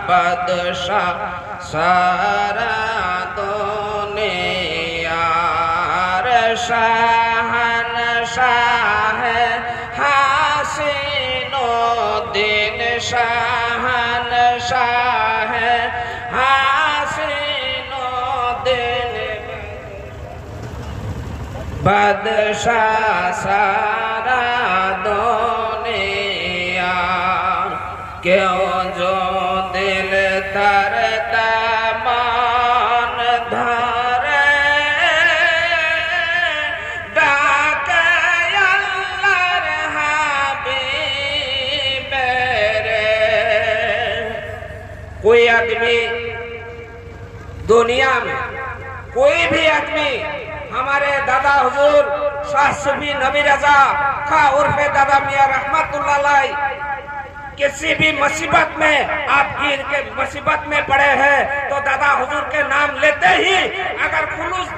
बादशाह सारा दुनियार शहंशाह हसीनुद्दीन शहंशाह हसीनुद्दीन बादशाह सारा दुनिया क्यों जो दिल तर तमान धरे डाके अल्लाहर हबीब रे। कोई आदमी दुनिया में कोई भी आदमी हमारे दादा हुजूर शाह सूफी नबी रजा खा उर्फे दादा मियां रहमतुल्लाह अलैह किसी भी मुसीबत में आप गिर के मुसीबत में पड़े हैं तो दादा हुजूर के नाम लेते ही अगर खुलूस